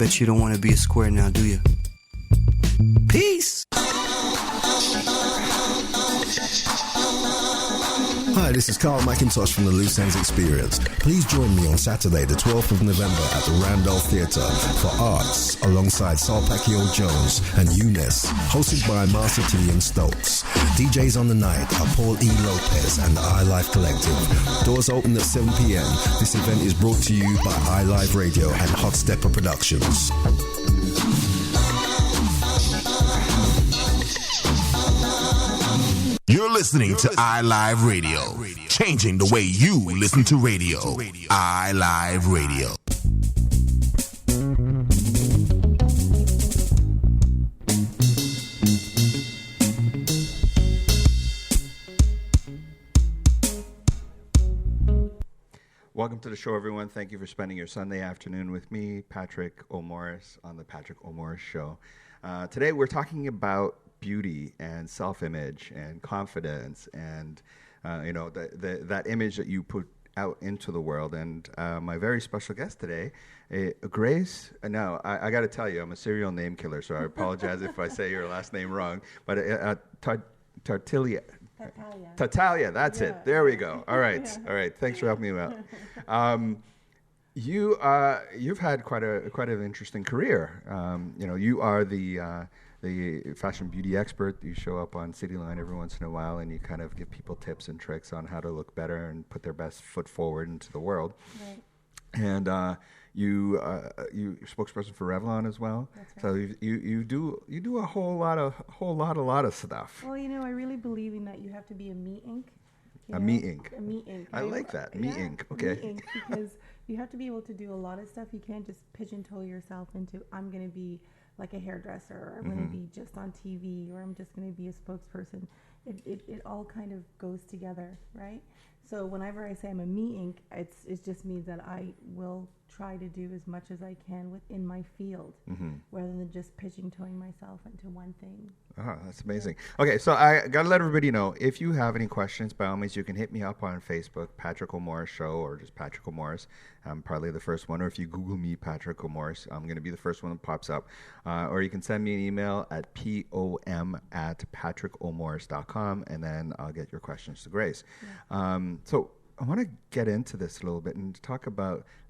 bet you don't want to be a square now, do you? Peace! Hi, this is Carl McIntosh from the Loose Ends Experience. Please join me on Saturday, the 12th of November at the Randolph Theatre for Arts alongside Saul Pacquiao Jones and Eunice, hosted by Master T and Stokes. DJs on the night are Paul E. Lopez and the iLife Collective. Doors open at 7 p.m. This event is brought to you by iLive Radio and Hot Stepper Productions. You're listening to iLive Radio, changing the way you listen to radio. iLive Radio. Welcome to the show, everyone. Thank you for spending your Sunday afternoon with me, Patrick O'Morris, on the Patrick O'Morris Show. Today we're talking about beauty and self-image and confidence and that image that you put out into the world. And my very special guest today, Grace. Now I got to tell you, I'm a serial name killer, so I apologize if I say your last name wrong. But Tartaglia. Tartaglia, that's it. There we go. All right, all right. Thanks for helping me out. You've had quite an interesting career. You are the fashion beauty expert. You show up on Cityline every once in a while, and you kind of give people tips and tricks on how to look better and put their best foot forward into the world. Right. And you're spokesperson for Revlon as well. That's right. So you do a whole lot of stuff. Well, I really believe in that you have to be a me ink. A me ink. A me ink. I like that. Me ink. Okay. Me ink, because you have to be able to do a lot of stuff. You can't just pigeonhole yourself into, I'm going to be like a hairdresser, or I'm going to be just on TV, or I'm just going to be a spokesperson. It all kind of goes together, right? So whenever I say I'm a me ink, it just means that I will try to do as much as I can within my field, rather than just pigeonholing myself into one thing. Oh, that's amazing. Okay, so I got to let everybody know, if you have any questions, by all means, you can hit me up on Facebook, Patrick O'Morris Show, or just Patrick O'Morris. I'm probably the first one. Or if you Google me, Patrick O'Morris, I'm going to be the first one that pops up. Or you can send me an email at pom@patrickomorris.com, and then I'll get your questions to Grace. Yeah. So I want to get into this a little bit and let's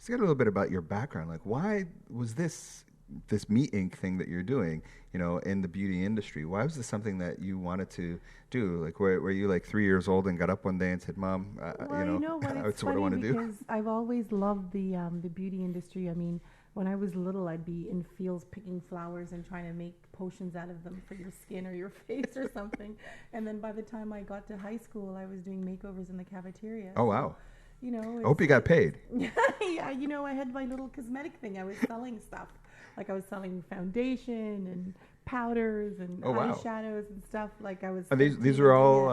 get a little bit about your background. Like, why was this me ink thing that you're doing, in the beauty industry? Why was this something that you wanted to do? Like, were you like 3 years old and got up one day and said, "Mom, that's what I want to do"? Because I've always loved the beauty industry. I mean, when I was little, I'd be in fields picking flowers and trying to make potions out of them for your skin or your face or something. And then by the time I got to high school, I was doing makeovers in the cafeteria. Oh, wow. I hope you got paid. Yeah, I had my little cosmetic thing. I was selling stuff. Like, I was selling foundation and powders and eyeshadows and stuff. Like, I was. And these were all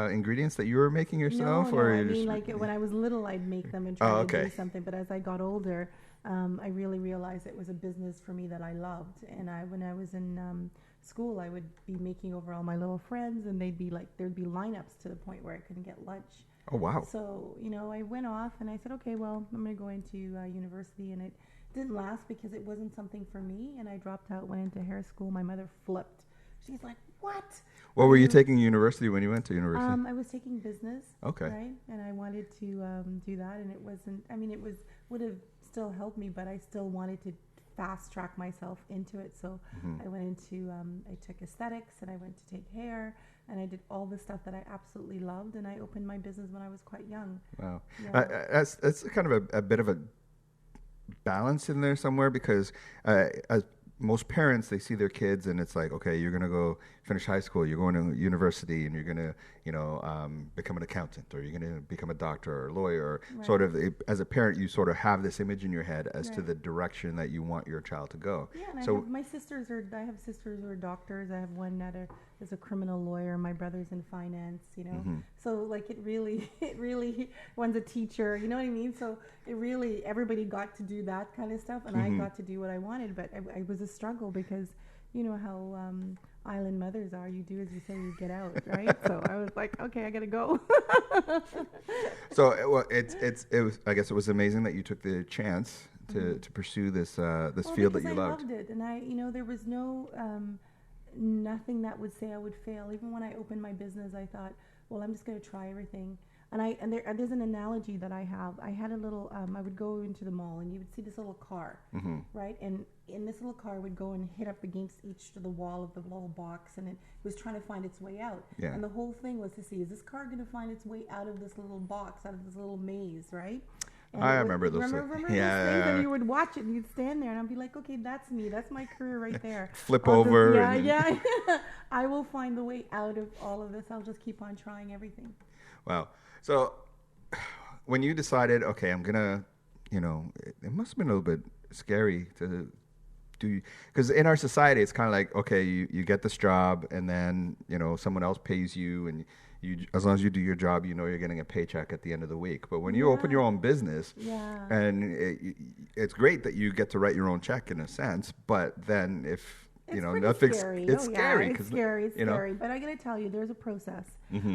ingredients that you were making yourself, when I was little, I'd make them and try to do something. But as I got older, I really realized it was a business for me that I loved. And when I was in school, I would be making over all my little friends, and there'd be lineups to the point where I couldn't get lunch. Oh, wow. So, I went off and I said, okay, well, I'm going to go into university, and it didn't last because it wasn't something for me, and I dropped out, went into hair school. My mother flipped. She's like, what? What were you taking university when you went to university? I was taking business. Okay. Right? And I wanted to do that, and would have still helped me, but I still wanted to fast track myself into it. So I went into, I took aesthetics, and I went to take hair, and I did all the stuff that I absolutely loved, and I opened my business when I was quite young. Wow. Yeah. That's kind of a bit of a balance in there somewhere, because as most parents, they see their kids and it's like, okay, you're going to go finish high school, you're going to university, and you're going to, become an accountant, or you're going to become a doctor or a lawyer. Right. Sort of, as a parent, you sort of have this image in your head as to the direction that you want your child to go. Yeah, and I have sisters who are doctors. I have one that is a criminal lawyer. My brother's in finance, So like it really, one's a teacher, you know what I mean? So it really, everybody got to do that kind of stuff, and I got to do what I wanted, but it was a struggle because you know how island mothers are. You do as you say, you get out, right? So I was like, okay, I gotta go. So it was. I guess it was amazing that you took the chance to pursue this this Well, field that because you I loved? loved it, and there was no nothing that would say I would fail. Even when I opened my business, I thought, well, I'm just going to try everything. And there's an analogy that I have. I had a little. I would go into the mall, and you would see this little car, right? And in this little car, would go and hit up against each of the wall of the little box, and it was trying to find its way out. Yeah. And the whole thing was to see, is this car going to find its way out of this little box, out of this little maze, right? And I remember those. Remember those yeah. things? And you would watch it, and you'd stand there, and I'd be like, okay, that's me. That's my career right there. Flip over. Yeah. I will find the way out of all of this. I'll just keep on trying everything. Wow. So when you decided, okay, I'm gonna, it must have been a little bit scary to do, because in our society, it's kind of like, okay, you get this job, and then someone else pays you, and you, as long as you do your job, you're getting a paycheck at the end of the week. But when you open your own business, and it's great that you get to write your own check in a sense, but then if nothing's scary. It's scary. It's scary. It's scary. But I got to tell you, there's a process.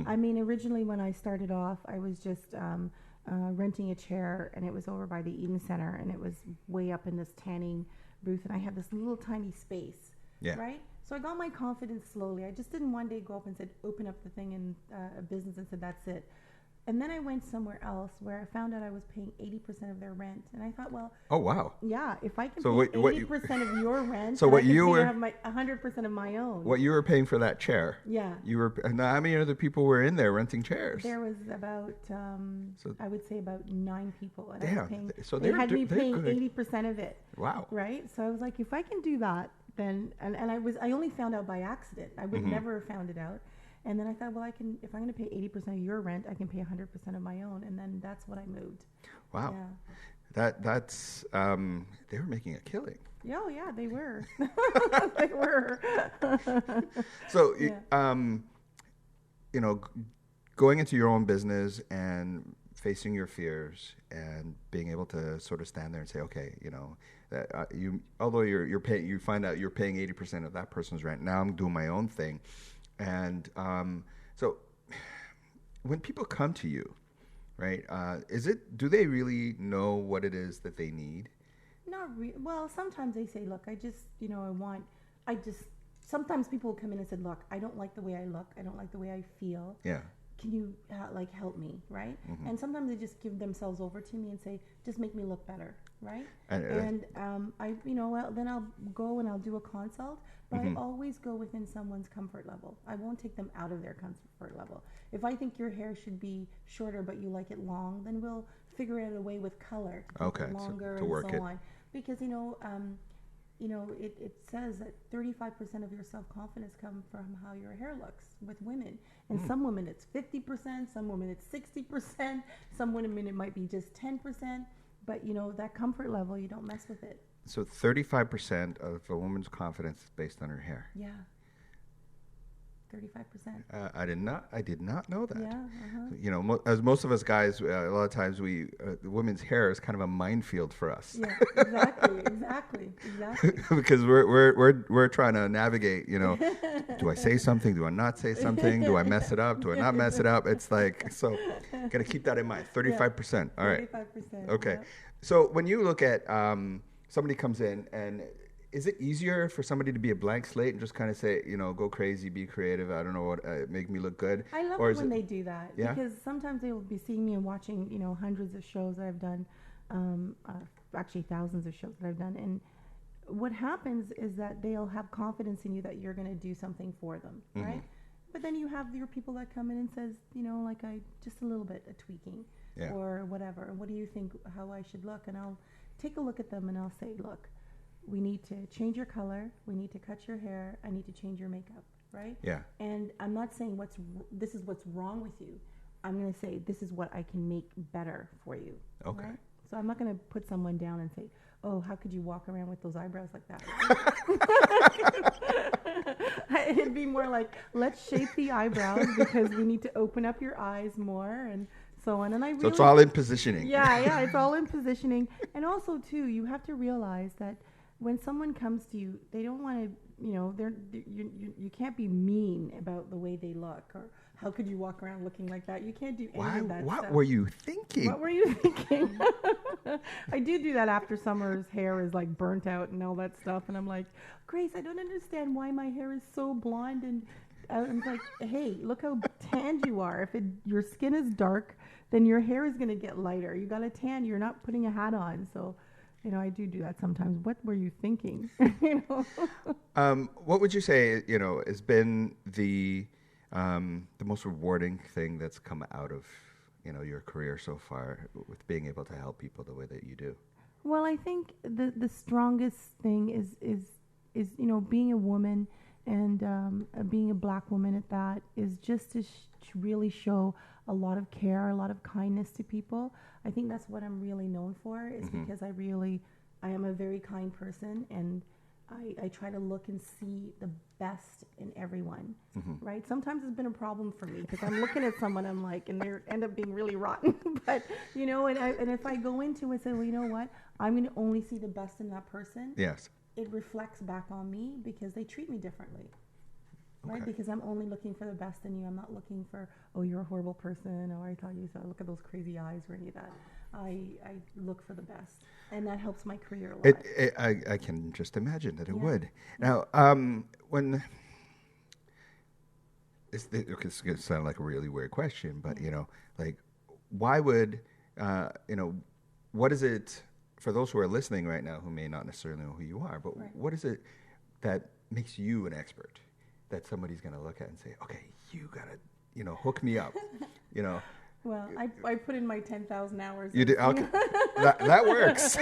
I mean, originally when I started off, I was just renting a chair, and it was over by the Eden Center, and it was way up in this tanning booth, and I had this little tiny space. Yeah. Right. So I got my confidence slowly. I just didn't one day go up and said, open up the thing in a business and said, that's it. And then I went somewhere else where I found out I was paying 80% of their rent. And I thought, well, oh, wow. Yeah, if I can So pay 80% of your rent, so then what I can you were, have 100% of my own. What you were paying for that chair. Yeah. You were, how many other people were in there renting chairs? There was about, I would say about 9 people. And damn. I was paying, So they had me they're paying good. 80% of it. Wow. Right? So I was like, if I can do that, then, and I only found out by accident. I would never have found it out. And then I thought, well, if I'm going to pay 80% of your rent, I can pay 100% of my own. And then that's what I moved. Wow. Yeah. That's they were making a killing. Oh, yeah, they were. They were. So, going into your own business and facing your fears and being able to sort of stand there and say, okay, although you're paying, you find out you're paying 80% of that person's rent. Now I'm doing my own thing. And so when people come to you, right, do they really know what it is that they need? Well, sometimes they say, look, sometimes people will come in and say, look, I don't like the way I look. I don't like the way I feel. Yeah. Can you help me, right? Mm-hmm. And sometimes they just give themselves over to me and say, just make me look better, right? And then I'll go and I'll do a consult, but I always go within someone's comfort level. I won't take them out of their comfort level. If I think your hair should be shorter but you like it long, then we'll figure out a way with color to make it longer and so on. Because it says that 35% of your self-confidence comes from how your hair looks with women. And some women it's 50%, some women it's 60%, some women it might be just 10%. But, that comfort level, you don't mess with it. So 35% of a woman's confidence is based on her hair. Yeah. 35%. I did not know that. Yeah. As most of us guys, a lot of times the women's hair is kind of a minefield for us. Yeah, exactly. Because we're trying to navigate. Do I say something? Do I not say something? Do I mess it up? Do I not mess it up? It's like, so gotta keep that in mind. 35%. All right. 35%. Okay. Yeah. So when you look at somebody comes in and. Is it easier for somebody to be a blank slate and just kind of say, go crazy, be creative, I don't know what, make me look good? I love it when they do that. Yeah? Because sometimes they will be seeing me and watching, hundreds of shows that I've done, actually thousands of shows that I've done. And what happens is that they'll have confidence in you that you're going to do something for them, right? But then you have your people that come in and says, just a little bit of tweaking or whatever. What do you think how I should look? And I'll take a look at them and I'll say, look, we need to change your color. We need to cut your hair. I need to change your makeup, right? Yeah. And I'm not saying this is what's wrong with you. I'm going to say this is what I can make better for you. Okay. Right? So I'm not going to put someone down and say, oh, how could you walk around with those eyebrows like that? It'd be more like, let's shape the eyebrows because we need to open up your eyes more and so on. And so it's all in positioning. Yeah, it's all in positioning. And also, too, you have to realize that when someone comes to you, they don't want to, you can't be mean about the way they look, or how could you walk around looking like that? You can't do any of that What stuff. were you thinking? What were you thinking? I do that after Summer's hair is like burnt out and all that stuff, and I'm like, Grace, I don't understand why my hair is so blonde, and I'm like, hey, look how tanned you are. If your skin is dark, then your hair is going to get lighter. You got a tan. You're not putting a hat on, so. I do that sometimes. What were you thinking? What would you say, has been the most rewarding thing that's come out of, your career so far with being able to help people the way that you do? Well, I think the strongest thing is being a woman and being a black woman at that is just to really show a lot of care, a lot of kindness to people. I think that's what I'm really known for is because I am a very kind person, and I try to look and see the best in everyone, right? Sometimes it's been a problem for me because I'm looking at someone, I'm like, and they end up being really rotten. But, and if I go into it and say, well, you know what? I'm going to only see the best in that person. Yes. It reflects back on me because they treat me differently. Right, Okay. because I'm only looking for the best in you. I'm not looking for, oh, you're a horrible person, or I thought you saw, look at those crazy eyes, or any of that. I look for the best, and that helps my career a lot. I can just imagine that it Yeah. would. Now, when it's going to sound like a really weird question, but why would what is it for those who are listening right now who may not necessarily know who you are, but Right. what is it that makes you an expert? That somebody's going to look at and say, okay, you got to, hook me up, Well, I put in my 10,000 hours. You do, okay. that works.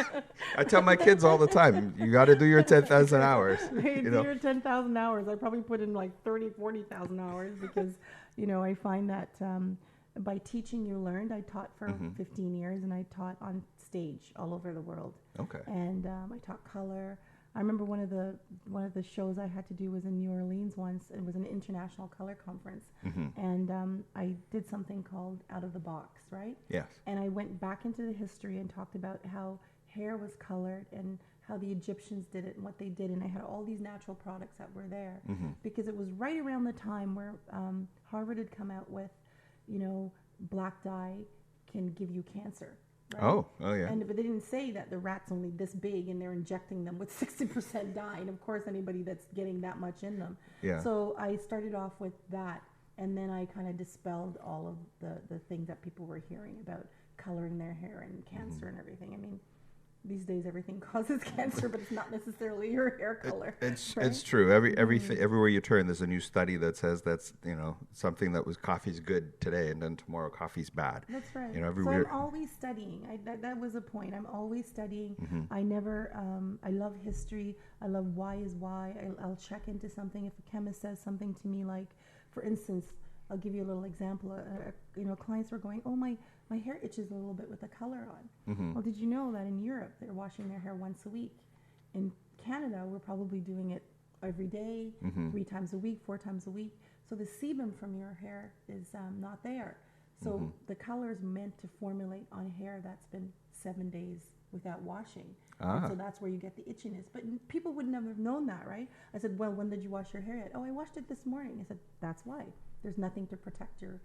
I tell my kids all the time, you got to do your 10,000 hours. Do your 10,000 hours. I probably put in like 30, 40,000 hours because, I find that by teaching you learned. I taught for 15 years, and I taught on stage all over the world. Okay. And I taught color. I remember one of the shows I had to do was in New Orleans once. It was an international color conference, and I did something called Out of the Box, right? Yes. And I went back into the history and talked about how hair was colored and how the Egyptians did it and what they did, and I had all these natural products that were there because it was right around the time where Harvard had come out with, black dye can give you cancer. Right? Oh yeah. But they didn't say that the rat's only this big and they're injecting them with 60% dye. And of course, anybody that's getting that much in them. Yeah. So I started off with that, and then I kind of dispelled all of the things that people were hearing about coloring their hair and cancer and everything. I mean, these days everything causes cancer, but it's not necessarily your hair color. It's true. Everywhere you turn, there's a new study that says that's something that was coffee's good today, and then tomorrow coffee's bad. That's right. Everywhere. So I'm always studying. That was a point. I'm always studying. I never. I love history. I love why is why. I'll check into something if a chemist says something to me. Like, for instance, I'll give you a little example. Clients were going, "Oh, my hair itches a little bit with the color on." Well, did you know that in Europe they're washing their hair once a week? In Canada, we're probably doing it every day, 3 times a week, 4 times a week. So the sebum from your hair is not there. So the color is meant to formulate on hair that's been 7 days without washing. And so that's where you get the itchiness. But people would never have known that, right? I said, well, when did you wash your hair yet? Oh, I washed it this morning. I said, that's why. There's nothing to protect your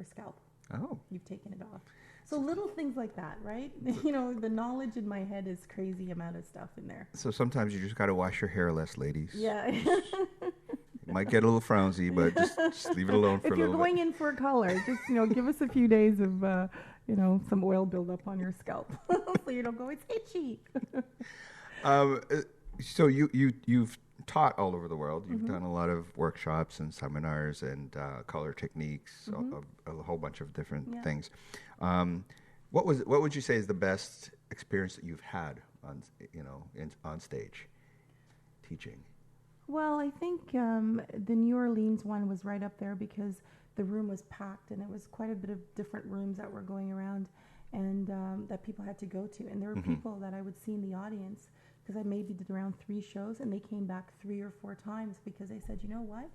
scalp. Oh. You've taken it off. So little things like that, right? The knowledge in my head is crazy amount of stuff in there. So sometimes you just got to wash your hair less, ladies. Yeah. It might get a little frowsy, but just leave it alone for a little bit. If you're going in for a color, just give us a few days of some oil buildup on your scalp, so you don't go, it's itchy. So you've taught all over the world. You've done a lot of workshops and seminars and color techniques, a whole bunch of different things. What would you say is the best experience that you've had on stage teaching? Well, I think the New Orleans one was right up there because the room was packed, and it was quite a bit of different rooms that were going around, and that people had to go to. And there were people that I would see in the audience, because I maybe did around 3 shows, and they came back 3 or 4 times because they said, you know what?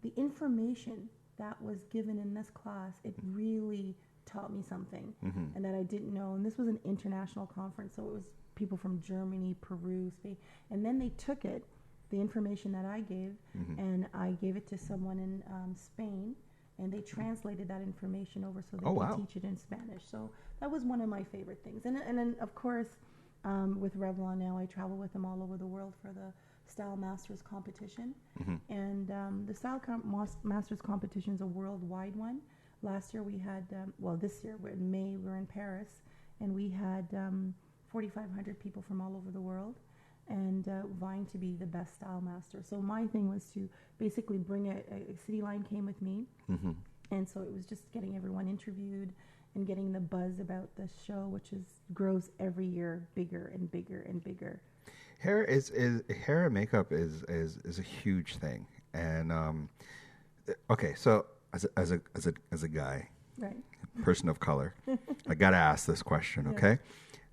The information that was given in this class, it really taught me something, and that I didn't know. And this was an international conference, so it was people from Germany, Peru, Spain, and then they took it, the information that I gave, and I gave it to someone in Spain, and they translated that information over so they could teach it in Spanish. So that was one of my favorite things. And then, of course, with Revlon now, I travel with them all over the world for the Style Masters competition. And the Style Masters competition is a worldwide one. Last year we had, this year, in May, we were in Paris, and we had 4,500 people from all over the world, and vying to be the best style master. So my thing was to basically bring a City Line came with me, and so it was just getting everyone interviewed and getting the buzz about the show, which grows every year bigger and bigger and bigger. Hair and makeup is a huge thing, and okay, so as a guy, right, person of color, I gotta ask this question, okay,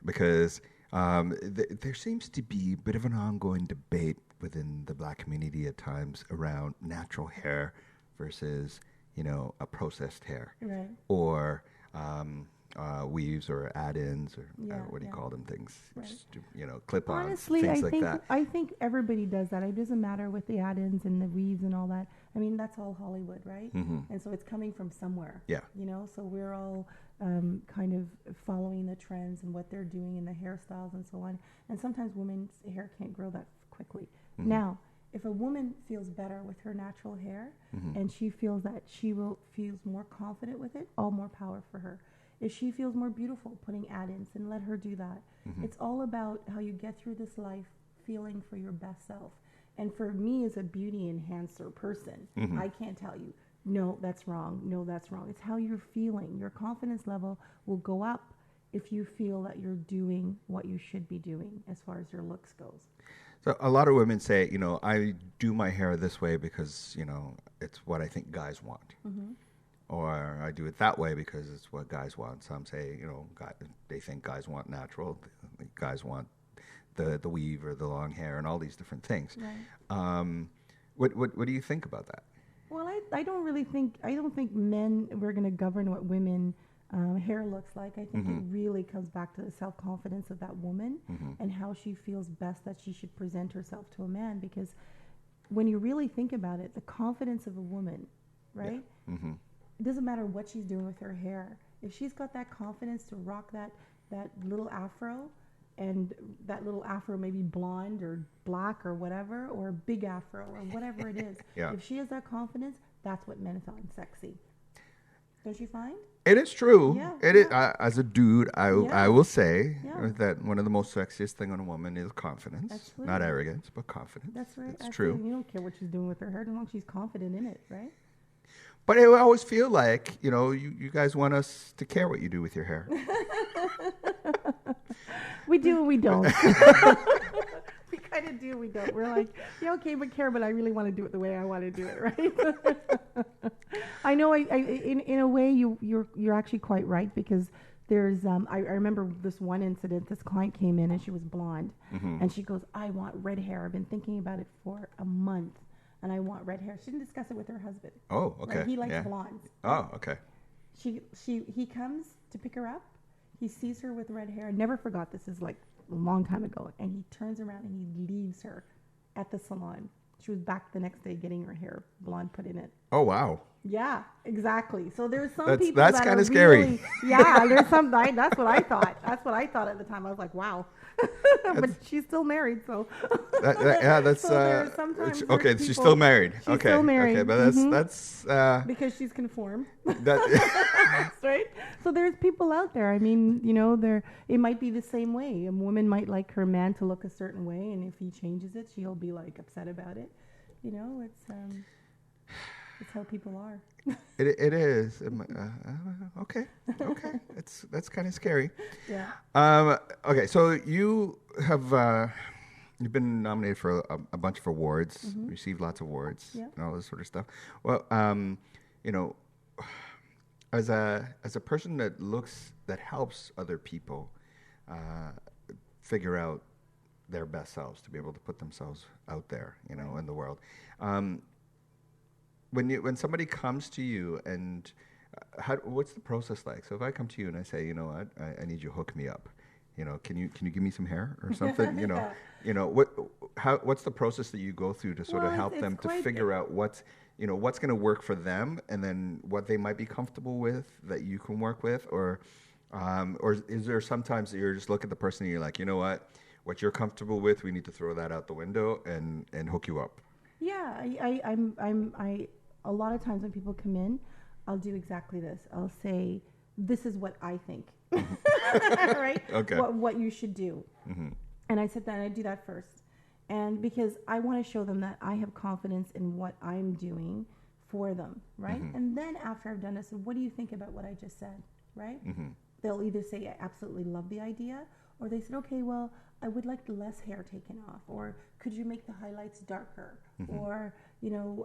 because there seems to be a bit of an ongoing debate within the Black community at times around natural hair versus, a processed hair, right, or weaves or add-ins or what do you call them, things, right. just, clip-ons, Honestly, things like that. I think everybody does that. It doesn't matter with the add-ins and the weaves and all that. I mean, that's all Hollywood, right? And so it's coming from somewhere. Yeah. So we're all kind of following the trends and what they're doing in the hairstyles and so on. And sometimes women's hair can't grow that quickly. Now, if a woman feels better with her natural hair and she feels that feels more confident with it, all more power for her. If she feels more beautiful putting add-ins, then let her do that. It's all about how you get through this life feeling for your best self. And for me as a beauty enhancer person, I can't tell you, no, that's wrong. No, that's wrong. It's how you're feeling. Your confidence level will go up if you feel that you're doing what you should be doing as far as your looks goes. So a lot of women say, I do my hair this way because, it's what I think guys want. Or I do it that way because it's what guys want. Some say, they think guys want natural. Guys want the weave or the long hair and all these different things. Right. What do you think about that? Well, I don't think men we're going to govern what women hair looks like. I think it really comes back to the self-confidence of that woman and how she feels best that she should present herself to a man. Because when you really think about it, the confidence of a woman, right? Yeah. It doesn't matter what she's doing with her hair. If she's got that confidence to rock that little afro, and that little afro may be blonde or black or whatever, or a big afro or whatever it is, if she has that confidence, that's what men find sexy. Don't you find? It is true. Yeah, it is. As a dude, I will say that one of the most sexiest thing on a woman is confidence. Absolutely. Not arrogance, but confidence. That's right. It's true. You don't care what she's doing with her hair as long as she's confident in it, right? But I always feel like, you guys want us to care what you do with your hair. We do and we don't. We kind of do, we don't. We're like, okay, but care, but I really want to do it the way I want to do it, right? I know. In a way, you're actually quite right, because there's I remember this one incident. This client came in and she was blonde, and she goes, "I want red hair. I've been thinking about it for a month, and I want red hair." She didn't discuss it with her husband. Oh, okay. Like, he likes blondes. Oh, okay. He comes to pick her up. He sees her with red hair. I never forgot, this is like a long time ago. And he turns around and he leaves her at the salon. She was back the next day getting her hair blonde put in it. Oh, wow. Yeah, exactly. So there's some people that's that kind are of scary. Really, yeah, there's some. That's what I thought. That's what I thought at the time. I was like, wow. But she's still married, so. That's. So okay, she's still married. She's still married. Okay, but that's. Because she's conformed. That right. So there's people out there. I mean, it might be the same way. A woman might like her man to look a certain way, and if he changes it, she'll be like upset about it. It's how people are. It is. Okay. That's kind of scary. Yeah. Okay, so you have you've been nominated for a bunch of awards, received lots of awards, and all this sort of stuff. Well, as a person that helps other people figure out their best selves, to be able to put themselves out there, in the world. When somebody comes to you, and what's the process like? So if I come to you and I say, I need you to hook me up, can you give me some hair or something? Yeah. What's the process that you go through to sort of Well, help it's them to quite- figure out what's going to work for them, and then what they might be comfortable with that you can work with, or is there sometimes that you're just look at the person and you're like, you know what you're comfortable with, we need to throw that out the window and hook you up. Yeah, I a lot of times when people come in, I'll do exactly this. I'll say, this is what I think, right? Okay. What you should do. Mm-hmm. And I said that, and I do that first. And because I want to show them that I have confidence in what I'm doing for them, right? Mm-hmm. And then after I've done this, so what do you think about what I just said, right? Mm-hmm. They'll either say, I absolutely love the idea, or they said, okay, well, I would like less hair taken off, or could you make the highlights darker? Mm-hmm. Or,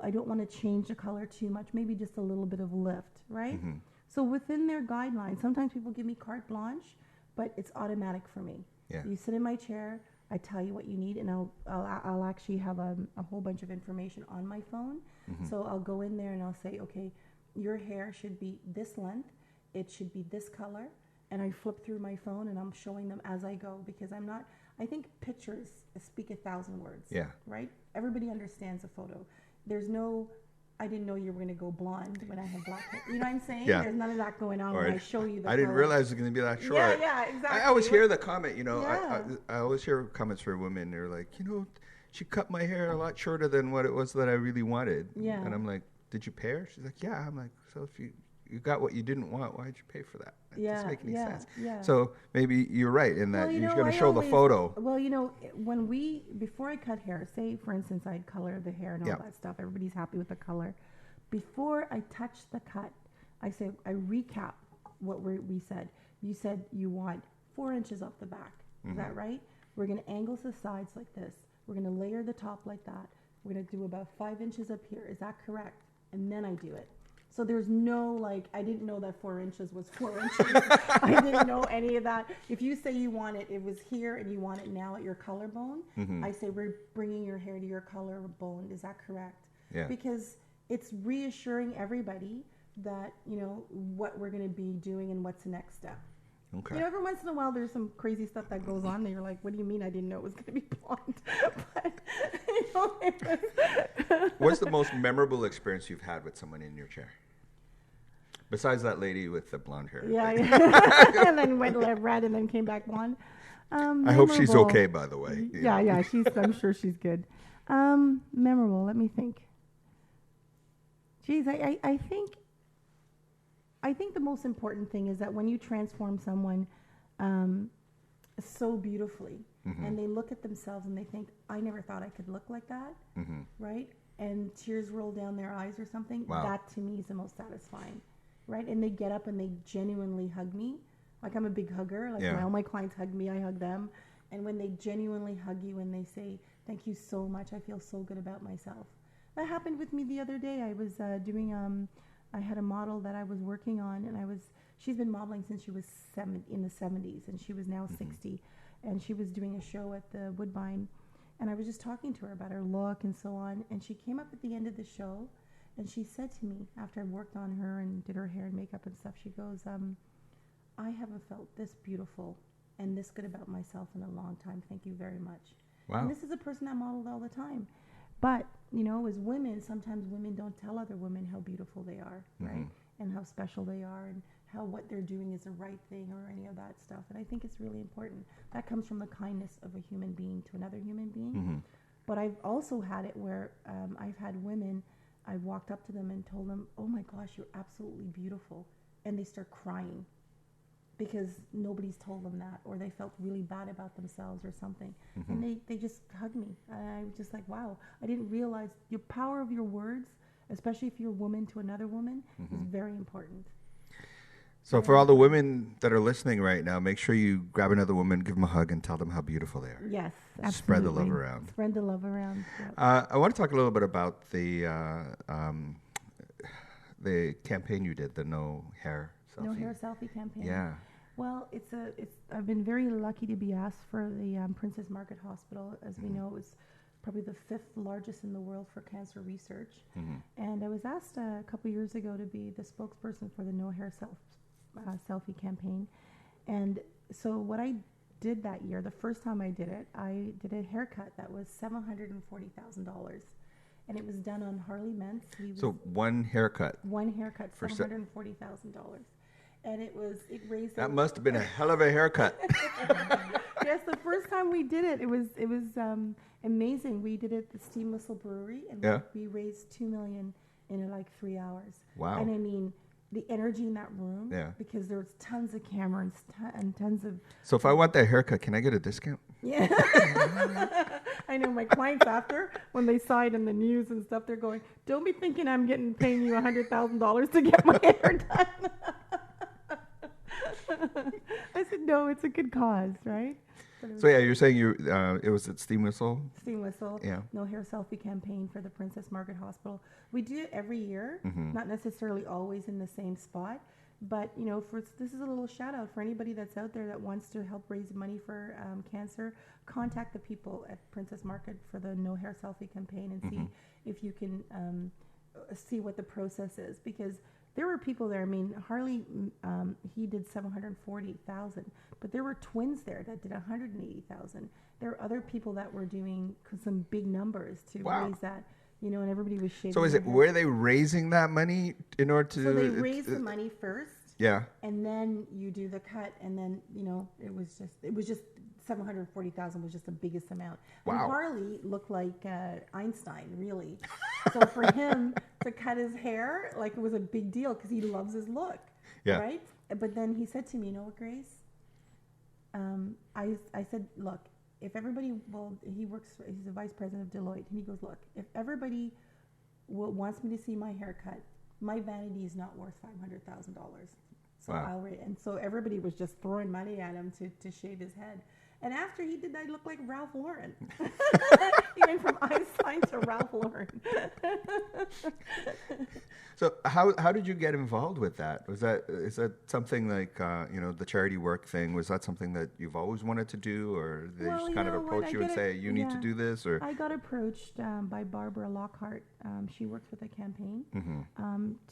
I don't want to change the color too much, maybe just a little bit of lift, right? Mm-hmm. So within their guidelines, sometimes people give me carte blanche, but it's automatic for me. Yeah. You sit in my chair, I tell you what you need, and I'll actually have a whole bunch of information on my phone. Mm-hmm. So I'll go in there and I'll say, okay, your hair should be this length, it should be this color, and I flip through my phone and I'm showing them as I go, because I think pictures speak 1,000 words. Yeah. Right? Everybody understands a photo. There's no, I didn't know you were going to go blonde when I had black hair. You know what I'm saying? Yeah. There's none of that going on when I show you the I didn't realize it was going to be that short. Yeah, exactly. I always hear the comment, I always hear comments from women. They're like, she cut my hair a lot shorter than what it was that I really wanted. Yeah. And I'm like, did you pay her? She's like, yeah. I'm like, so if you got what you didn't want, why did you pay for that? It doesn't make any sense. Yeah. So maybe you're right in that you're going to show the photo. Well, before I cut hair, say for instance I'd color the hair and all that stuff, everybody's happy with the color. Before I touch the cut, I recap what we said. You said you want 4 inches off the back. Mm-hmm. Is that right? We're going to angle the sides like this. We're going to layer the top like that. We're going to do about 5 inches up here. Is that correct? And then I do it. So there's no, I didn't know that 4 inches was 4 inches. I didn't know any of that. If you say you want it was here and you want it now at your collarbone, mm-hmm. I say we're bringing your hair to your collarbone. Is that correct? Yeah. Because it's reassuring everybody that, what we're going to be doing and what's the next step. Okay. Every once in a while there's some crazy stuff that goes on and you're like, what do you mean I didn't know it was going to be blonde? But, what's the most memorable experience you've had with someone in your chair? Besides that lady with the blonde hair. Yeah. And then went red and then came back blonde. I hope she's okay, by the way. Yeah. I'm sure she's good. Memorable, let me think. Geez, I think the most important thing is that when you transform someone so beautifully, mm-hmm. and they look at themselves and they think, I never thought I could look like that, mm-hmm. right? And tears roll down their eyes or something. Wow. That to me is the most satisfying, right? And they get up and they genuinely hug me. Like, I'm a big hugger. When all my clients hug me, I hug them. And when they genuinely hug you and they say, thank you so much, I feel so good about myself. That happened with me the other day. I was I had a model that I was working on, and she's been modeling since she was in the 70s, and she was now mm-hmm. 60, and she was doing a show at the Woodbine, and I was just talking to her about her look and so on, and she came up at the end of the show, and she said to me, after I worked on her and did her hair and makeup and stuff, she goes, I haven't felt this beautiful and this good about myself in a long time. Thank you very much. Wow. And this is a person that modeled all the time. But, as women, sometimes women don't tell other women how beautiful they are, mm-hmm. right? And how special they are and how what they're doing is the right thing or any of that stuff. And I think it's really important. That comes from the kindness of a human being to another human being. Mm-hmm. But I've also had it where I've had women, I've walked up to them and told them, oh my gosh, you're absolutely beautiful. And they start crying because nobody's told them that, or they felt really bad about themselves or something. Mm-hmm. And they just hugged me. And I was just like, wow, I didn't realize your power of your words, especially if you're a woman to another woman, mm-hmm. is very important. So for all the women that are listening right now, make sure you grab another woman, give them a hug, and tell them how beautiful they are. Yes, absolutely. Spread the love around. Spread the love around. Yep. I want to talk a little bit about the campaign you did, the No Hair Selfie. No Hair Selfie campaign. Yeah. Well, I've been very lucky to be asked for the Princess Margaret Hospital. As we know, it's probably the 5th largest in the world for cancer research. Mm-hmm. And I was asked a couple years ago to be the spokesperson for the No Hair Selfie campaign. And so what I did that year, the first time I did it, I did a haircut that was $740,000. And it was done on Harley Mentz. So one haircut. One haircut, For $740,000. And it raised... That must have been a hell of a haircut. Yes, the first time we did it, it was amazing. We did it at the Steam Whistle Brewery, and we raised $2 million in like 3 hours. Wow. And I mean, the energy in that room, because there was tons of cameras and tons of... So if I want that haircut, can I get a discount? Yeah. I know my clients after, when they saw it in the news and stuff, they're going, don't be thinking I'm paying you $100,000 to get my hair done. I said, no, it's a good cause, right? So yeah, you're saying it was at Steam Whistle? Steam Whistle. Yeah. No Hair Selfie campaign for the Princess Margaret Hospital. We do it every year, not necessarily always in the same spot, but you know, this is a little shout out for anybody that's out there that wants to help raise money for cancer. Contact the people at Princess Margaret for the No Hair Selfie campaign and see if you can see what the process is, because there were people there. I mean, Harley, he did 740,000, but there were twins there that did 180,000. There were other people that were doing some big numbers to raise that, you know, and everybody was shaving. So were they raising that money in order to? So they raised the money first. Yeah. And then you do the cut, and then you know it was just 740,000 was just the biggest amount. Wow. And Harley looked like Einstein, really. So for him to cut his hair, like, it was a big deal because he loves his look. Yeah. Right? But then he said to me, you know what, Grace? I said, look, if everybody, he's a vice president of Deloitte, and he goes, look, if everybody wants me to see my haircut, my vanity is not worth $500,000. So wow. And so everybody was just throwing money at him to shave his head. And after he did that, he looked like Ralph Lauren. He went from Einstein to Ralph Lauren. So how did you get involved with that? Is that something like the charity work thing? Was that something that you've always wanted to do, or they just kind of approach you and say you need to do this? Or I got approached by Barbara Lockhart. She works with a campaign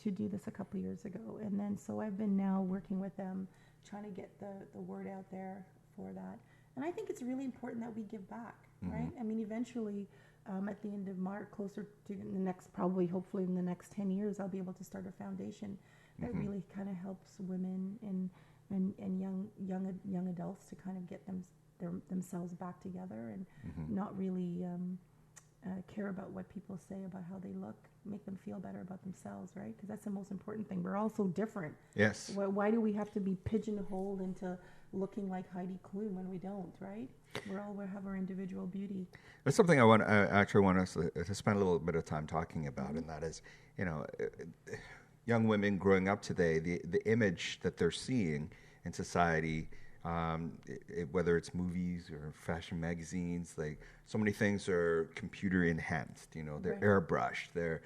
to do this a couple years ago, and then so I've been now working with them, trying to get the word out there for that. And I think it's really important that we give back, right? I mean, eventually, at the end of March, closer to the next, probably, hopefully in the next 10 years, I'll be able to start a foundation that really kind of helps women and young adults to kind of get themselves back together and not really care about what people say about how they look, make them feel better about themselves, right? Because that's the most important thing. We're all so different. Yes. Why do we have to be pigeonholed into looking like Heidi Klum when we don't, right? We have our individual beauty. There's something I actually want us to spend a little bit of time talking about, and that is, young women growing up today, the image that they're seeing in society, whether it's movies or fashion magazines, like so many things are computer enhanced. They're airbrushed. They're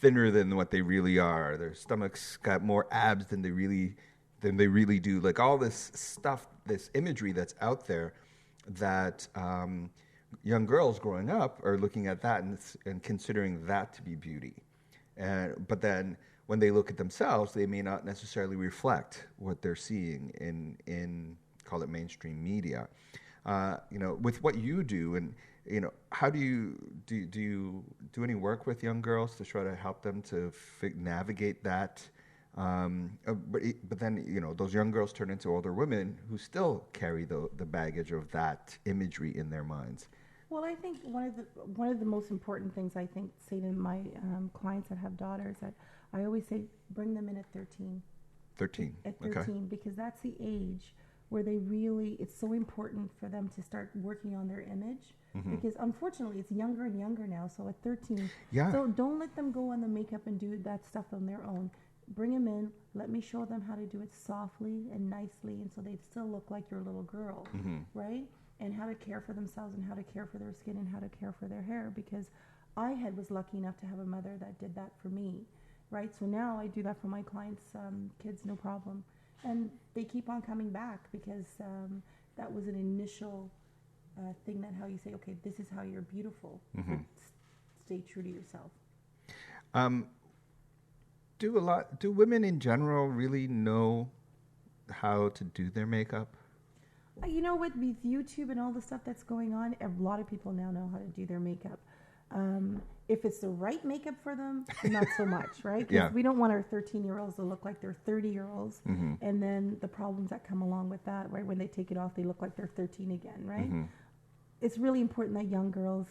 thinner than what they really are. Their stomachs got more abs than they really do. Like all this stuff, this imagery that's out there, that young girls growing up are looking at that and considering that to be beauty. But then when they look at themselves, they may not necessarily reflect what they're seeing in call it mainstream media. With what you do, and how do you do any work with young girls to try to help them to navigate that? But then those young girls turn into older women who still carry the baggage of that imagery in their minds. Well, I think one of the most important things I say to my clients that have daughters, that I always say, bring them in at 13. 13. At 13, okay. Because that's the age where it's so important for them to start working on their image. Because unfortunately, it's younger and younger now. So at 13, so don't let them go on the makeup and do that stuff on their own. Bring them in. Let me show them how to do it softly and nicely, and so they still look like your little girl, right? And how to care for themselves, and how to care for their skin, and how to care for their hair. Because I was lucky enough to have a mother that did that for me, right? So now I do that for my clients' kids, no problem, and they keep on coming back because that was an initial thing. That how you say, okay, this is how you're beautiful. Stay true to yourself. Do women in general really know how to do their makeup? You know, with YouTube and all the stuff that's going on, a lot of people now know how to do their makeup. If it's the right makeup for them, not so much, right? Because we don't want our 13-year-olds to look like they're 30-year-olds. And then the problems that come along with that, right? When they take it off, they look like they're 13 again, right? It's really important that young girls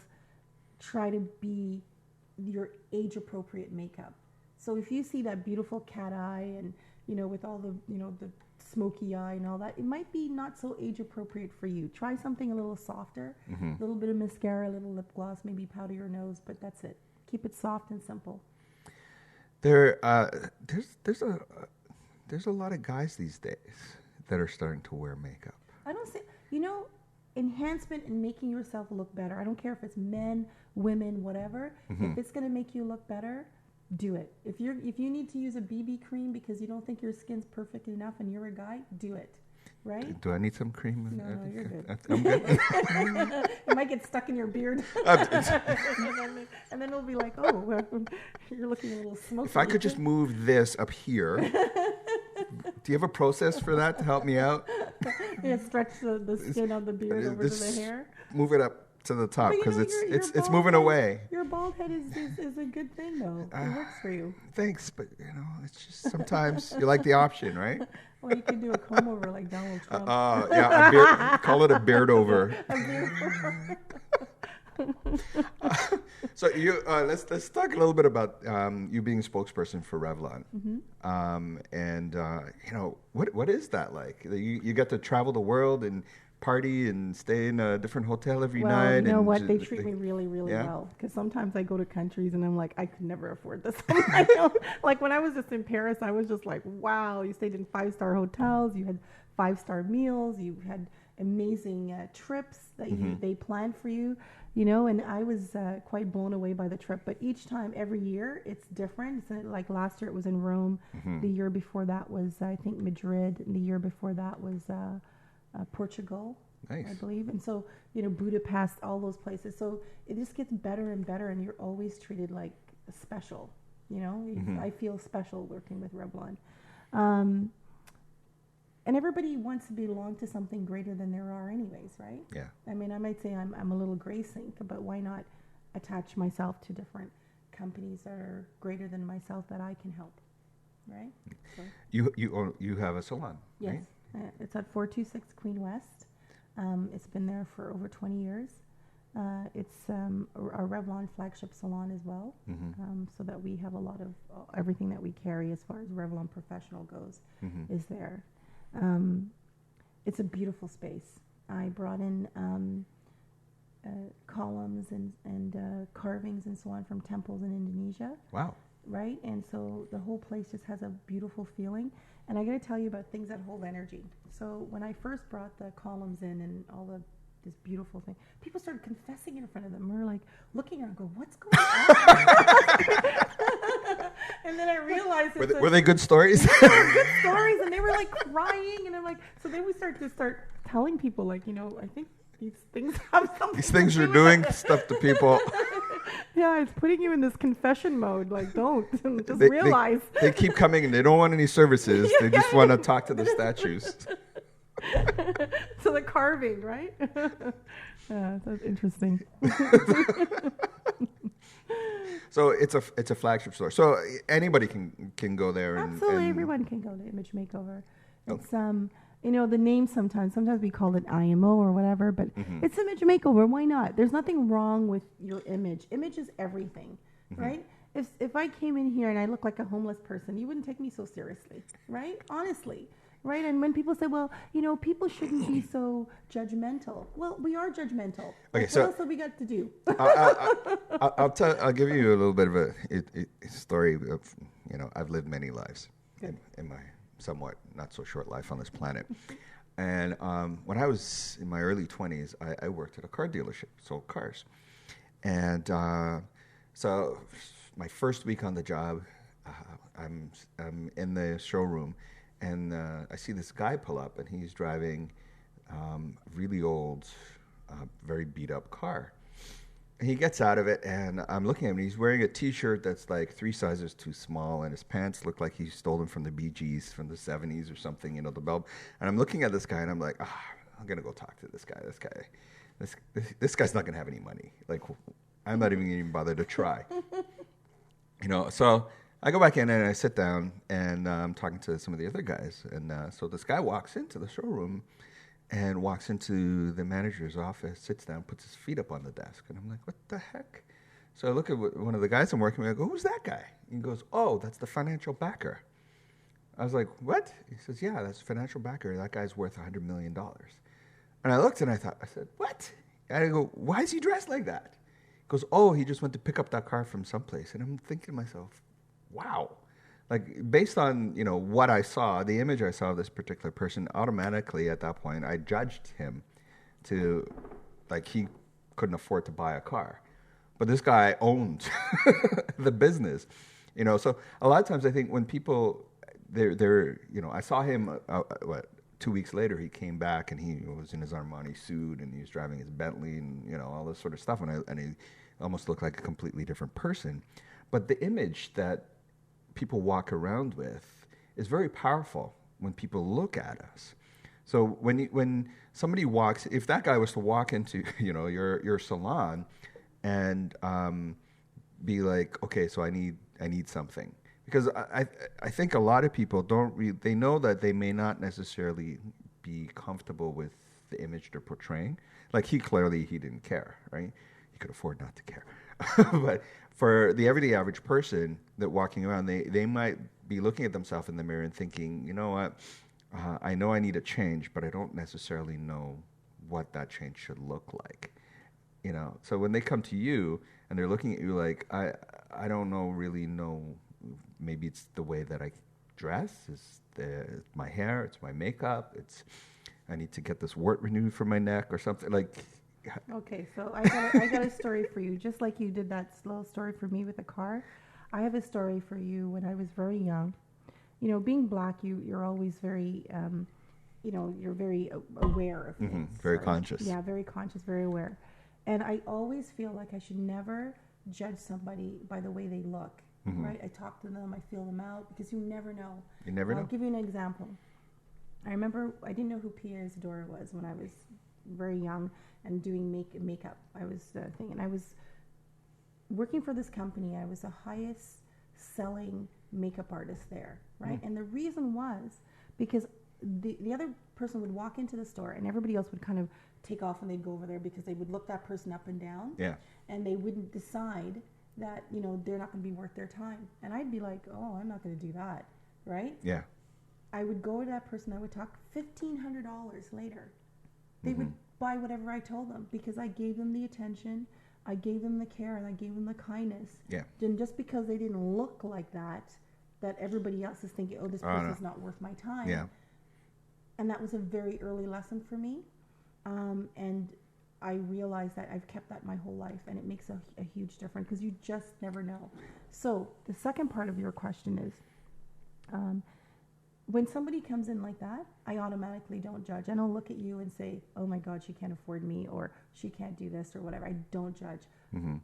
try to be your age-appropriate makeup. So if you see that beautiful cat eye and, you know, with all the, you know, the smoky eye and all that, it might be not so age-appropriate for you. Try something a little softer, a little bit of mascara, a little lip gloss, maybe powder your nose, but that's it. Keep it soft and simple. There's a lot of guys these days that are starting to wear makeup. I don't say, you know, enhancement and making yourself look better. I don't care if it's men, women, whatever. If it's going to make you look better, do it. If you need to use a BB cream because you don't think your skin's perfect enough and you're a guy, do it. Right? Do I need some cream? No, you're good. I'm good. It might get stuck in your beard. and then it'll be like, oh, well, you're looking a little smoky. If I could just move this up here. Do you have a process for that to help me out? Yeah, stretch the skin on the beard over to the hair. Move it up to the top because it's moving head, away. Your bald head is a good thing though. It works for you. Thanks, but you know, it's just sometimes you like the option, right? Well, you can do a comb over like Donald Trump. Yeah, a beard, call it a beard over. So let's talk a little bit about you being a spokesperson for Revlon, and you know what is that like? You get to travel the world and party and stay in a different hotel every night. You know what? They treat me really, really well. Because sometimes I go to countries and I'm like, I could never afford this. I know. Like when I was just in Paris, I was just like, wow, you stayed in 5-star hotels, you had 5-star meals, you had amazing trips that they planned for you, you know, and I was quite blown away by the trip. But each time, every year, it's different. So like last year it was in Rome. The year before that was, I think, Madrid. And the year before that was Portugal, nice. I believe. And so, you know, Budapest, all those places. So it just gets better and better, and you're always treated like special, you know. I feel special working with Revlon. And everybody wants to belong to something greater than there are anyways, right? Yeah. I mean, I might say I'm a little Grace Inc., but why not attach myself to different companies that are greater than myself that I can help, right? So. You have a salon, yes. Right? It's at 426 Queen West. It's been there for over 20 years. It's a Revlon flagship salon as well, so that we have a lot of everything that we carry as far as Revlon Professional goes is there. It's a beautiful space. I brought in columns and carvings and so on from temples in Indonesia. Wow. Right? And so the whole place just has a beautiful feeling. And I got to tell you about things that hold energy. So when I first brought the columns in and all this beautiful thing, people started confessing in front of them. We were like looking at them, go, what's going on? And then I realized were they good stories? Good stories, and they were like crying, and I'm like, so then we start telling people, like, you know, I think these things have something. These things are doing stuff to people. Yeah, it's putting you in this confession mode. Like, don't just realize. They keep coming and they don't want any services. They just want to talk to the statues. So the carving, right? Yeah, that's interesting. So it's a flagship store. So anybody can go there. Absolutely, everyone can go to Image Makeover. It's you know, the name sometimes we call it IMO or whatever, but it's Image Makeover. Why not? There's nothing wrong with your image. Image is everything, right? If I came in here and I look like a homeless person, you wouldn't take me so seriously, right? Honestly. Right, and when people say, "Well, you know, people shouldn't be so judgmental," well, we are judgmental. Okay, what else have we got to do? I'll give you a little bit of a story of, you know, I've lived many lives in my somewhat not so short life on this planet, and when I was in my early 20s, I worked at a car dealership, sold cars, and so my first week on the job, I'm in the showroom. And I see this guy pull up, and he's driving a really old, very beat-up car. And he gets out of it, and I'm looking at him, and he's wearing a T-shirt that's like 3 sizes too small, and his pants look like he stole them from the Bee Gees from the 70s or something, you know, the belt. And I'm looking at this guy, and I'm like, I'm gonna go talk to this guy. This guy's not gonna have any money. Like, I'm not even gonna bother to try. So I go back in and I sit down and I'm talking to some of the other guys. And so this guy walks into the showroom and walks into the manager's office, sits down, puts his feet up on the desk. And I'm like, what the heck? So I look at one of the guys I'm working with. I go, who's that guy? He goes, oh, that's the financial backer. I was like, what? He says, yeah, that's the financial backer. That guy's worth $100 million. And I looked and I said, what? And I go, why is he dressed like that? He goes, oh, he just went to pick up that car from someplace. And I'm thinking to myself, wow. Like, based on, what I saw, the image I saw of this particular person, automatically at that point, I judged him to, like, he couldn't afford to buy a car. But this guy owned the business, So a lot of times I think when people, I saw him, 2 weeks later, he came back and he was in his Armani suit and he was driving his Bentley and, all this sort of stuff. And he almost looked like a completely different person. But the image that people walk around with is very powerful when people look at us. So when somebody walks, if that guy was to walk into, your salon and be like, okay, so I need something. Because I think a lot of people they know that they may not necessarily be comfortable with the image they're portraying. Like he didn't care, right? He could afford not to care. But for the everyday average person that walking around, they might be looking at themselves in the mirror and thinking, you know what, I know I need a change, but I don't necessarily know what that change should look like. So when they come to you and they're looking at you like, I don't really know, maybe it's the way that I dress, it's my hair, it's my makeup, I need to get this wart renewed from my neck or something like. Okay, so I got a story for you. Just like you did that little story for me with the car, I have a story for you when I was very young. Being Black, you're always very, you're very aware of things. Very conscious. Yeah, very conscious, very aware. And I always feel like I should never judge somebody by the way they look, right? I talk to them, I feel them out, because you never know. You never know. I'll give you an example. I remember I didn't know who Pierre Isidore was when I was very young and doing makeup. I was and I was working for this company. I was the highest selling makeup artist there, right? And the reason was because the other person would walk into the store and everybody else would kind of take off and they'd go over there because they would look that person up and down. Yeah. And they wouldn't decide that, they're not going to be worth their time. And I'd be like, oh, I'm not going to do that, right? Yeah. I would go to that person, I would talk $1,500 later. They would buy whatever I told them because I gave them the attention, I gave them the care, and I gave them the kindness. Yeah. And just because they didn't look like that everybody else is thinking, oh, this person's not worth my time. Yeah. And that was a very early lesson for me. And I realized that I've kept that my whole life, and it makes a huge difference because you just never know. So the second part of your question is, when somebody comes in like that, I automatically don't judge. I don't look at you and say, oh my God, she can't afford me, or she can't do this, or whatever. I don't judge.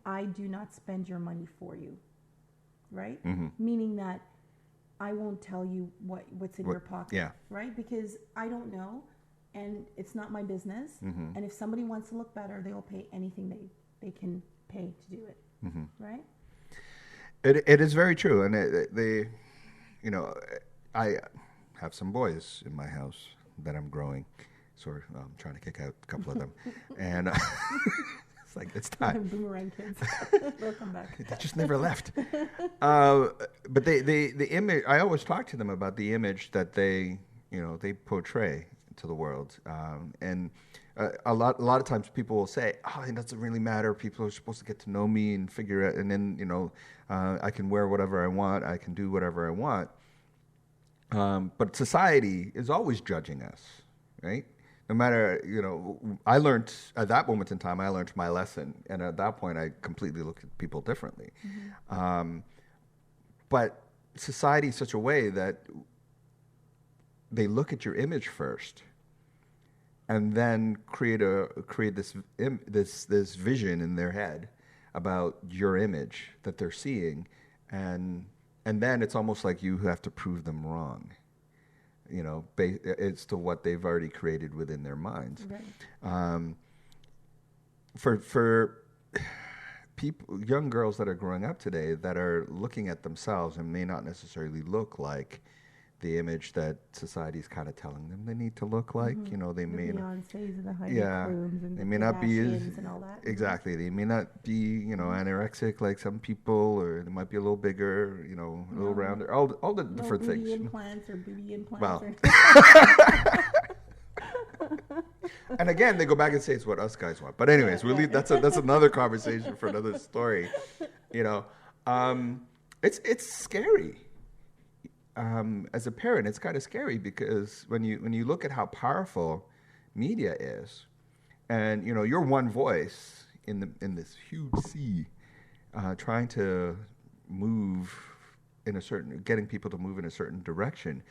I do not spend your money for you, right? Meaning that I won't tell you what's in your pocket, right? Because I don't know, and it's not my business. And if somebody wants to look better, they will pay anything they can pay to do it, right? It is very true, and I have some boys in my house that I'm growing. So I'm trying to kick out a couple of them. And it's like, it's time. Boomerang kids. They'll come back. They just never left. But the image, I always talk to them about the image that they portray to the world. And a lot of times people will say, oh, it doesn't really matter. People are supposed to get to know me and figure it, and then, I can wear whatever I want. I can do whatever I want. But society is always judging us, right? No matter, I learned at that moment in time, I learned my lesson. And at that point, I completely looked at people differently. But society is such a way that they look at your image first and then create this vision in their head about your image that they're seeing. And then it's almost like you have to prove them wrong. it's to what they've already created within their minds. Right. For people, young girls that are growing up today that are looking at themselves and may not necessarily look like the image that society's kind of telling them they need to look like. Mm-hmm. They may Beyoncé's and the Heidi yeah, Klums and they the may not be Kardashians and all that. exactly. They may not be anorexic like some people, or they might be a little bigger, a little rounder. All the different booty things. implants or BB implants. Well. And again, they go back and say it's what us guys want. But anyways, that's another conversation for another story. It's scary. As a parent, it's kind of scary because when you look at how powerful media is, and you're one voice in this huge sea, trying to move getting people to move in a certain direction,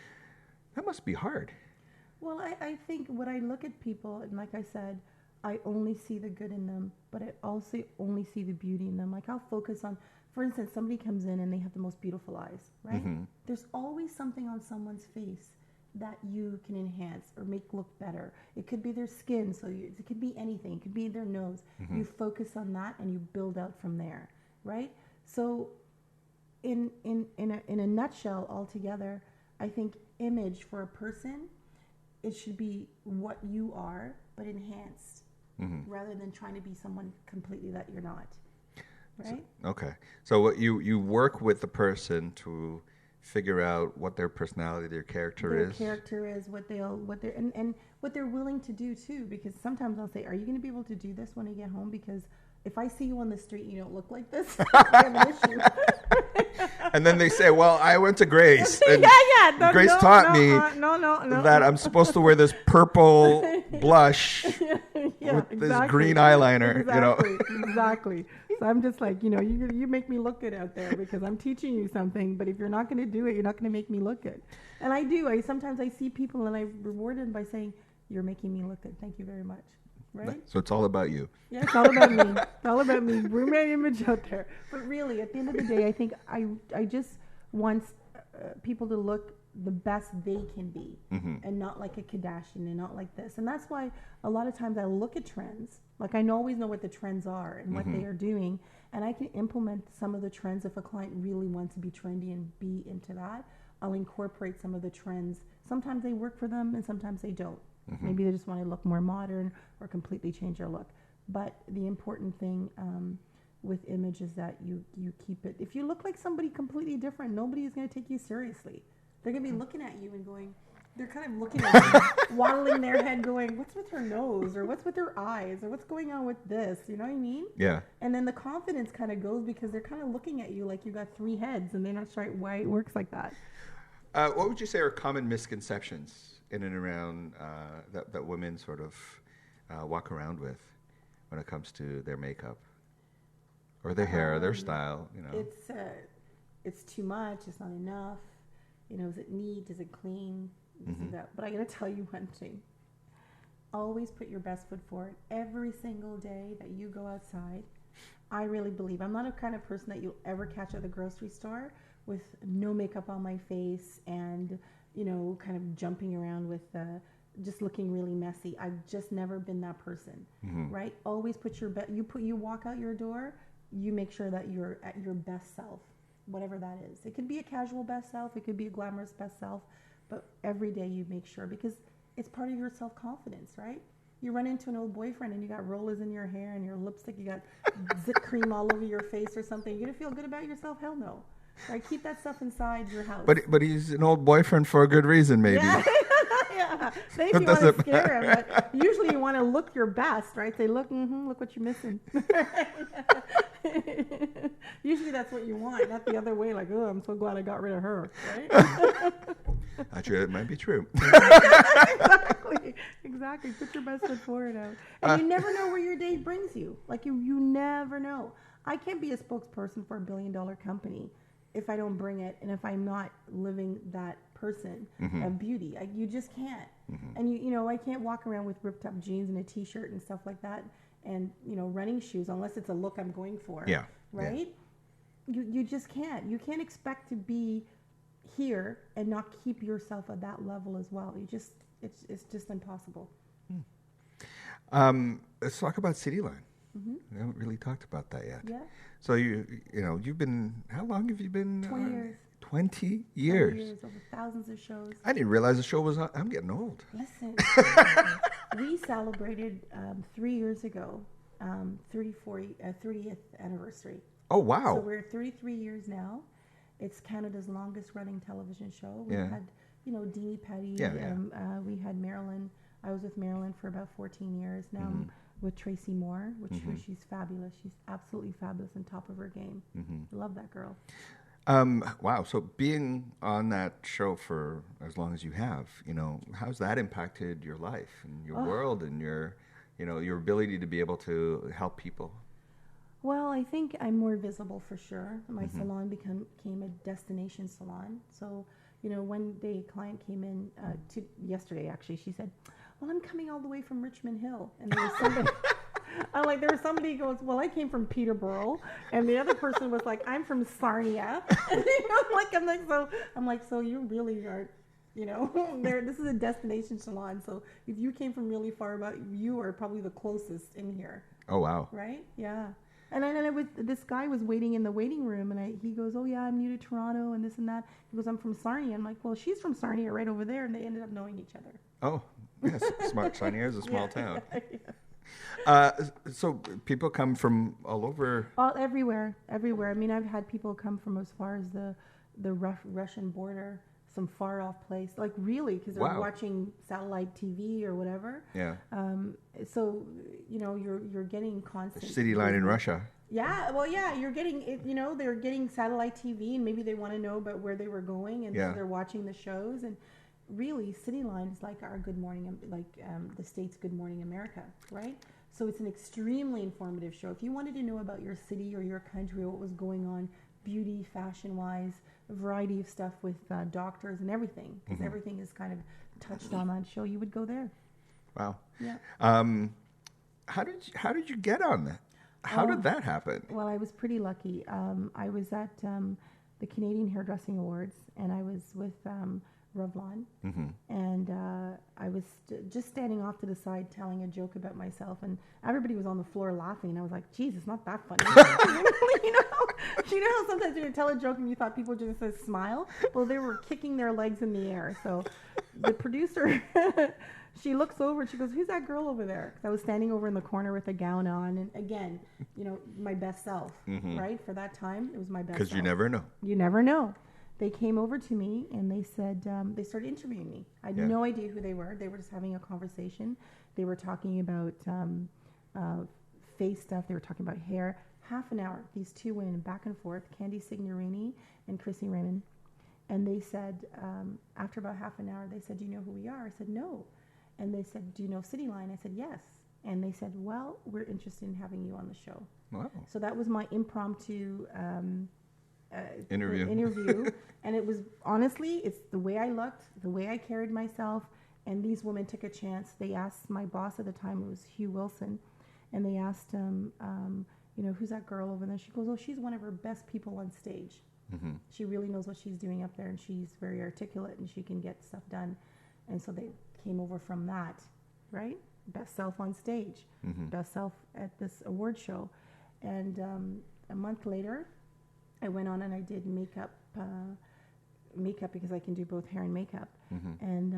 that must be hard. Well, I think when I look at people, and like I said, I only see the good in them, but I also only see the beauty in them. Like I'll focus on, for instance, somebody comes in and they have the most beautiful eyes, right? Mm-hmm. There's always something on someone's face that you can enhance or make look better. It could be their skin, it could be anything. It could be their nose. Mm-hmm. You focus on that and you build out from there, right? So in a nutshell altogether, I think image for a person, it should be what you are, but enhanced, rather than trying to be someone completely that you're not. Right? So what you work with the person to figure out what their personality, their character is. Their character is what they're willing to do too. Because sometimes I'll say, "Are you going to be able to do this when you get home?" Because if I see you on the street and you don't look like this, I have an issue. And then they say, "Well, I went to Grace. And No, Grace taught me that I'm supposed to wear this purple blush with this green eyeliner." Exactly. So I'm just like, you make me look good out there because I'm teaching you something. But if you're not going to do it, you're not going to make me look good. And I do. Sometimes I see people and I reward them by saying, "You're making me look good. Thank you very much." Right? So it's all about you. Yeah, it's all about me. It's all about me. Bring my image out there. But really, at the end of the day, I think I just want people to look the best they can be, and not like a Kardashian and not like this. And that's why a lot of times I look at trends. Like I always know what the trends are and what they are doing, and I can implement some of the trends if a client really wants to be trendy and be into that. I'll incorporate some of the trends. Sometimes they work for them, and sometimes they don't. Maybe they just want to look more modern or completely change their look. But the important thing with image is that you keep it. If you look like somebody completely different, nobody is going to take you seriously. They're going to be looking at you and going, they're kind of looking at you, waddling their head going, what's with her nose, or what's with her eyes, or what's going on with this, you know what I mean? Yeah. And then the confidence kind of goes because they're kind of looking at you like you got three heads and they're not sure why it works like that. What would you say are common misconceptions in and around that women sort of walk around with when it comes to their makeup or their hair, their style? It's too much. It's not enough. Is it neat? Is it clean? This and that. But I got to tell you one thing. Always put your best foot forward every single day that you go outside. I really believe I'm not a kind of person that you'll ever catch at the grocery store with no makeup on my face and kind of jumping around with just looking really messy. I've just never been that person, right? Always put your best. You walk out your door, you make sure that you're at your best self, whatever that is. It could be a casual best self, it could be a glamorous best self, but every day you make sure because it's part of your self-confidence, right? You run into an old boyfriend and you got rollers in your hair and your lipstick, you got zit cream all over your face or something. You're gonna feel good about yourself? Hell no. Right, keep that stuff inside your house. But he's an old boyfriend for a good reason, maybe. Yeah. Maybe you want to scare him, but usually you want to look your best, right? Say, look what you're missing. Usually that's what you want, not the other way. Like, oh, I'm so glad I got rid of her. Right? Actually, it might be true. Exactly. Put your best foot forward out, and you never know where your day brings you. Like you never know. I can't be a spokesperson for $1 billion company if I don't bring it and if I'm not living that person of beauty. You just can't. And I can't walk around with ripped up jeans and a t-shirt and stuff like that and running shoes unless it's a look I'm going for. Yeah. Right? Yeah. You just can't. You can't expect to be here and not keep yourself at that level as well. It's just impossible. Let's talk about Cityline. We haven't really talked about that yet. Yeah. So you've been, how long have you been? 20 years. 20 years. 20 years, over thousands of shows. I didn't realize the show was on. I'm getting old. Listen, we celebrated 3 years ago, 30th anniversary. Oh, wow. So we're 33 years now. It's Canada's longest running television show. We Yeah. had, Deanie Petty. Yeah. We had Marilyn. I was with Marilyn for about 14 years. Now I'm with Tracy Moore, which she's fabulous. She's absolutely fabulous and top of her game. I love that girl. Wow. So being on that show for as long as you have, how's that impacted your life and your world and your ability to be able to help people? Well, I think I'm more visible for sure. My salon became a destination salon. So, one day a client came in yesterday, actually. She said, "Well, I'm coming all the way from Richmond Hill," and there was somebody. There was somebody who goes, "Well, I came from Peterborough," and the other person was like, "I'm from Sarnia." I'm like, so you really are, this is a destination salon. So if you came from really far out, you are probably the closest in here. Oh, wow. Right? Yeah. And this guy was waiting in the waiting room, and he goes, "Oh yeah, I'm new to Toronto and this and that." He goes, "I'm from Sarnia." I'm like, "Well, she's from Sarnia, right over there," and they ended up knowing each other. Oh, yes. Sarnia is a small town. So people come from all over. Everywhere. I mean, I've had people come from as far as the Russian border, some far off place, like really, because they're watching satellite TV or whatever. Yeah. So you're getting constant Cityline in Russia. Yeah, well, yeah, you're getting it. They're getting satellite TV, and maybe they want to know about where they were going, and so they're watching the shows. And really, Cityline is like our Good Morning, the State's Good Morning America, right? So it's an extremely informative show. If you wanted to know about your city or your country or what was going on, beauty, fashion-wise, a variety of stuff with doctors and everything, because everything is kind of touched on that show, you would go there. Wow. Yeah. How did you get on that? How did that happen? Well, I was pretty lucky. I was at the Canadian Hairdressing Awards, and I was with Revlon, and I was just standing off to the side telling a joke about myself, and everybody was on the floor laughing, and I was like, "Geez, it's not that funny." you know how sometimes you tell a joke and you thought people just said smile? Well, they were kicking their legs in the air. So the producer, she looks over and she goes, "Who's that girl over there?" Because I was standing over in the corner with a gown on, and again, my best self, right? For that time, it was my best self. Because you never know. You never know. They came over to me and they said, they started interviewing me. I had no idea who they were. They were just having a conversation. They were talking about face stuff. They were talking about hair. Half an hour, these two women back and forth, Candy Signorini and Chrissy Raymond. And they said, after about half an hour, they said, "Do you know who we are?" I said, "No." And they said, "Do you know Cityline?" I said, "Yes." And they said, "Well, we're interested in having you on the show." Wow. So that was my impromptu interview. And it was, honestly, it's the way I looked, the way I carried myself, and these women took a chance. They asked my boss at the time, it was Hugh Wilson, and they asked him, "Who's that girl over there?" She goes, "Oh, she's one of our best people on stage. She really knows what she's doing up there, and she's very articulate, and she can get stuff done." And so they came over from that, right? Best self on stage, best self at this award show. And a month later, I went on and I did makeup because I can do both hair and makeup. And,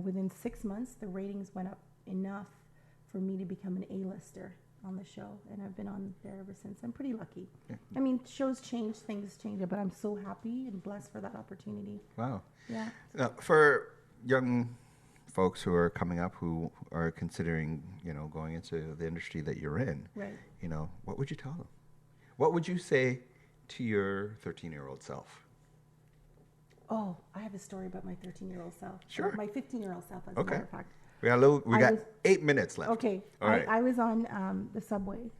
within 6 months, the ratings went up enough for me to become an A-lister on the show. And I've been on there ever since. I'm pretty lucky. Yeah. I mean, shows change, things change, but I'm so happy and blessed for that opportunity. Wow. Yeah. Now, for young folks who are coming up who are considering, going into the industry that you're in, right. What would you tell them? What would you say to your 13-year-old self? Oh, I have a story about my 13-year-old self. Sure. My 15-year-old self, as a matter of fact. We got 8 minutes left. Okay. All right. I was on the subway,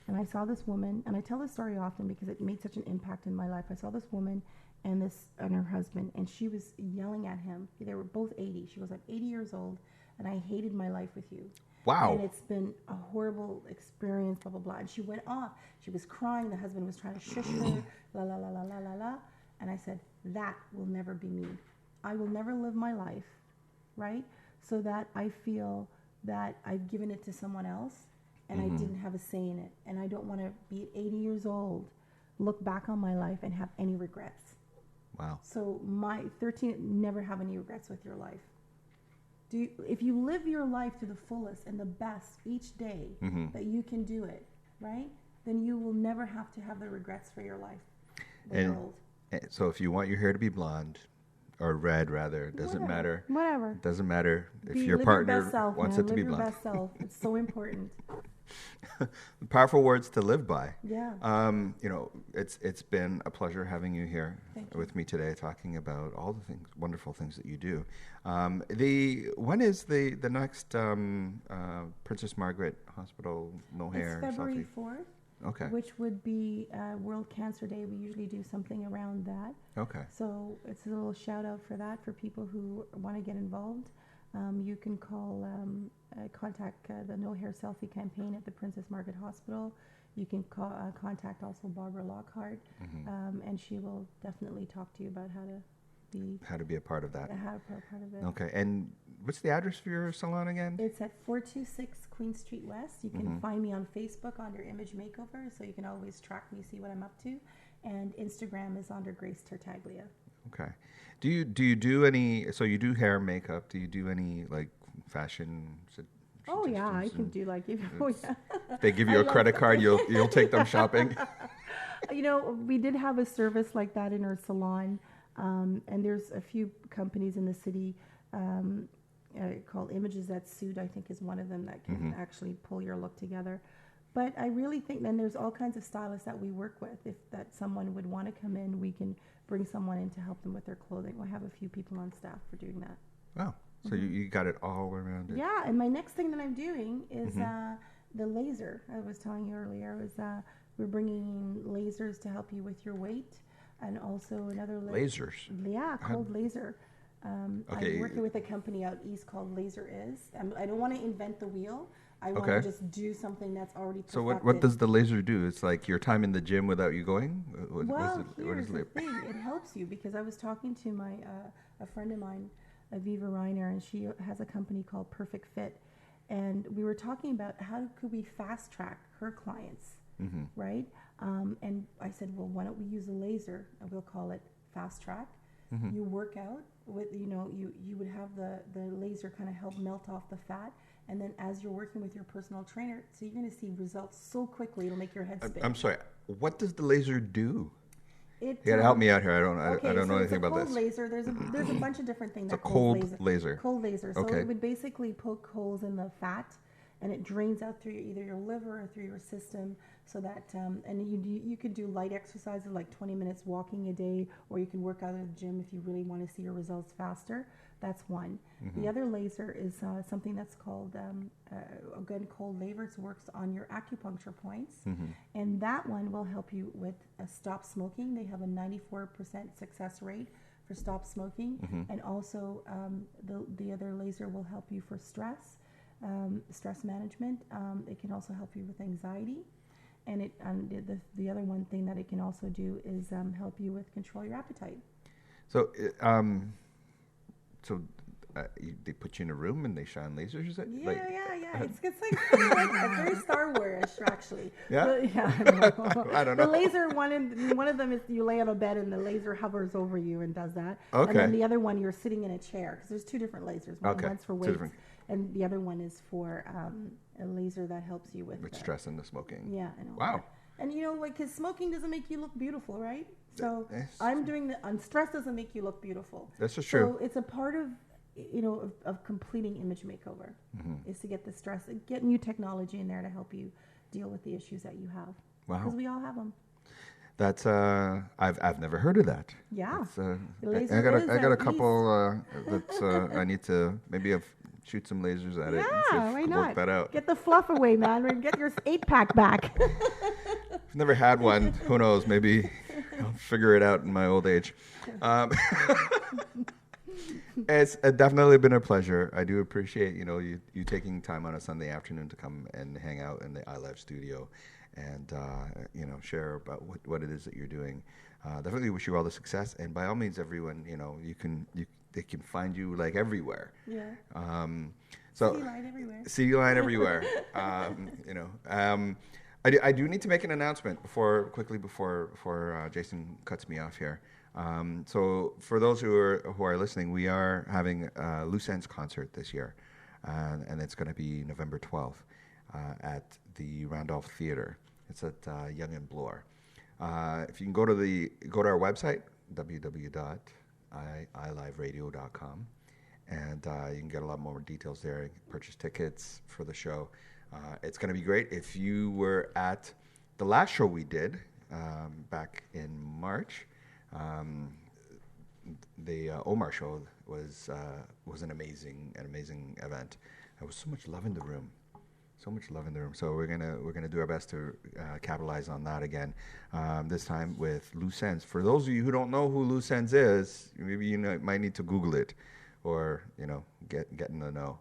and I saw this woman, and I tell this story often because it made such an impact in my life. I saw this woman and her husband, and she was yelling at him. They were both 80. She was like 80 years old, and I hated my life with you. Wow. And it's been a horrible experience, blah, blah, blah. And she went off. She was crying. The husband was trying to shush her, la, la, la, la, la, la, la. And I said, that will never be me. I will never live my life, right? So that I feel that I've given it to someone else and I didn't have a say in it. And I don't want to be at 80 years old, look back on my life and have any regrets. Wow. So my 13, never have any regrets with your life. If you live your life to the fullest and the best each day that you can do it, right? Then you will never have to have the regrets for your life when you're old. So if you want your hair to be blonde, or red rather, doesn't matter. Whatever. It doesn't matter if your live partner your best self, wants man. it to be Live your blonde. best self. It's so important. Powerful words to live by. Yeah. It's been a pleasure having you here with me today, talking about all the things, wonderful things that you do. When is the next Princess Margaret Hospital No Hair? It's February Selfie? 4th. Okay. Which would be World Cancer Day. We usually do something around that. Okay. So it's a little shout out for that for people who want to get involved. You can contact the No Hair Selfie campaign at the Princess Margaret Hospital. You can contact also Barbara Lockhart, and she will definitely talk to you about how to be a part of that. How to be a part of it. Okay. And what's the address for your salon again? It's at 426 Queen Street West. You can find me on Facebook under Image Makeover, so you can always track me, see what I'm up to. And Instagram is under Grace Tartaglia. Okay. Do you do any? So you do hair and makeup. Do you do any like fashion? Oh yeah, I can do like if they give you a credit card, you'll take them shopping. We did have a service like that in our salon, and there's a few companies in the city called Images That Suit. I think is one of them that can actually pull your look together. But I really think then there's all kinds of stylists that we work with. If that someone would want to come in, we can bring someone in to help them with their clothing. We have a few people on staff for doing that. Wow. So you got it all around it. Yeah, and my next thing that I'm doing is the laser. I was telling you earlier we're bringing lasers to help you with your weight, and also another lasers. Yeah, called laser. Okay. I'm working with a company out east called Laser Is. I don't want to invent the wheel. I want to just do something that's already perfected. So what does the laser do? It's like your time in the gym without you going? Here's the thing. It helps you because I was talking to a friend of mine, Aviva Reiner, and she has a company called Perfect Fit. And we were talking about how could we fast track her clients, right? And I said, well, why don't we use a laser? And we'll call it fast track. You work out with, you would have the laser kind of help melt off the fat. And then as you're working with your personal trainer, so you're going to see results so quickly, it'll make your head spin. I'm sorry. What does the laser do? You got to help me out here. I don't know anything about this. It's a cold laser. There's a bunch of different things. It's a cold laser. Cold laser. So okay. It would basically poke holes in the fat, and it drains out through either your liver or through your system, so that and you could do light exercises like 20 minutes walking a day, or you can work out at the gym if you really want to see your results faster. That's one. The other laser is something that's called again cold laser. It works on your acupuncture points, and that one will help you with stop smoking. They have a 94% success rate for stop smoking, and also the other laser will help you for stress management. It can also help you with anxiety, and the other one thing that it can also do is help you with control your appetite. So. They put you in a room and they shine lasers? Is it? Yeah. It's like very Star Wars, actually. Yeah? I don't know. The laser, one of them is you lay on a bed and the laser hovers over you and does that. Okay. And then the other one, you're sitting in a chair, because there's two different lasers. One's for weights, and the other one is for a laser that helps you with stress and the smoking. Yeah. Wow. And because smoking doesn't make you look beautiful, right? So I'm doing stress doesn't make you look beautiful. That's just true. So it's a part of completing image makeover is to get the stress, get new technology in there to help you deal with the issues that you have. Wow. Because we all have them. That's I've never heard of that. Yeah. I got a couple that's I need to maybe shoot some lasers at it. Yeah, why not? Work that out. Get the fluff away, man, and get your 8-pack back. I've never had one. Who knows? Maybe I'll figure it out in my old age. It's definitely been a pleasure. I do appreciate, you taking time on a Sunday afternoon to come and hang out in the iLive studio and, share about what it is that you're doing. Definitely wish you all the success. And by all means, everyone, they can find you like everywhere. Yeah. So City Line everywhere. City Line everywhere. I do need to make an announcement before Jason cuts me off here. So for those who are listening, we are having a Loose Ends concert this year, and it's going to be November 12th at the Randolph Theater. It's at Yonge and Bloor. If you can go to our website, www.iliveradio.com, and you can get a lot more details there. You can purchase tickets for the show. It's going to be great. If you were at the last show we did back in March, the Omar show was an amazing event. There was so much love in the room. So we're gonna do our best to capitalize on that again. This time with Loose Ends. For those of you who don't know who Loose Ends is, maybe might need to Google it, or get in the know.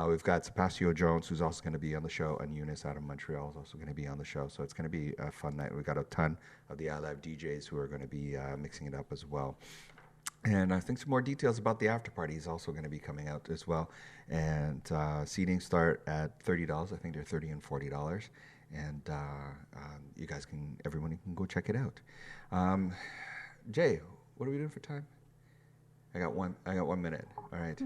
We've got Sebastian Jones, who's also going to be on the show, and Eunice out of Montreal is also going to be on the show. So it's going to be a fun night. We've got a ton of the iLive DJs who are going to be mixing it up as well. And I think some more details about the after party is also going to be coming out as well. And seating start at $30. I think they're $30 and $40. And you guys everyone can go check it out. Jay, what are we doing for time? I got 1 minute. All right.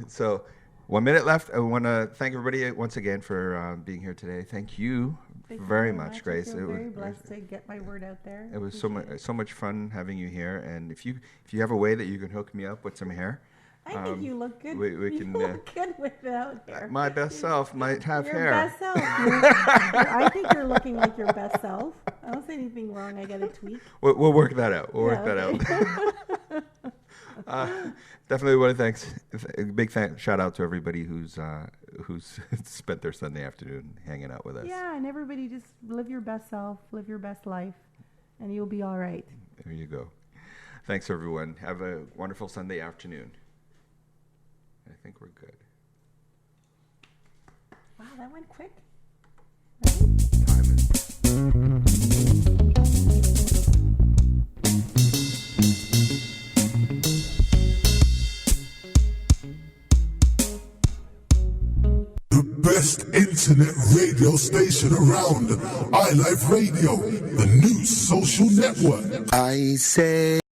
So 1 minute left. I want to thank everybody once again for being here today. Thank you very much, Grace. I feel very blessed to get my word out there. It was so much fun having you here. And if you have a way that you can hook me up with some hair, I think you look good. We can look good without hair. My best self might have your hair. Best self. I think you're looking like your best self. I don't say anything wrong. I got a tweak. We'll work that out. We'll work that out. Definitely want to big shout out to everybody who's spent their Sunday afternoon hanging out with us. Yeah, and everybody just live your best self, live your best life, and you'll be all right. There you go. Thanks, everyone. Have a wonderful Sunday afternoon. I think we're good. Wow, that went quick. Time is... Best internet radio station around. iLive Radio, the new social network. I say